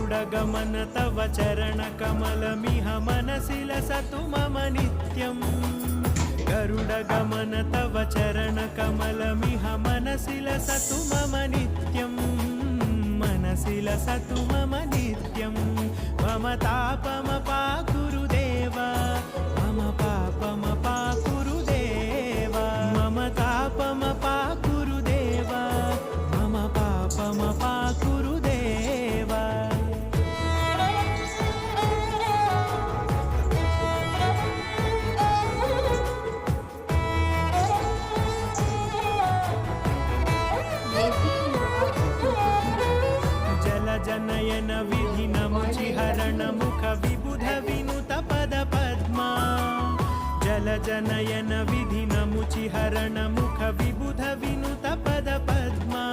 गरुडगमन तव चरणकमलमिह मनसि लसतु मम नित्यम् गरुडगमन तव चरणकमलमिह मनसि लसतु मम नित्यम् मनसि लसतु मम नित्यम् मम तापमपाकुरु देव मम पापमपाकुरु देव मम तापमपाकुरु देव मम पापमपाकुरु देव जनयन विधिनमुचिहरण मुख विबुध विनुत पद पद्मा जल जनयन विधिनमुचिहरण मुख विबुध विनुत पद पद्मा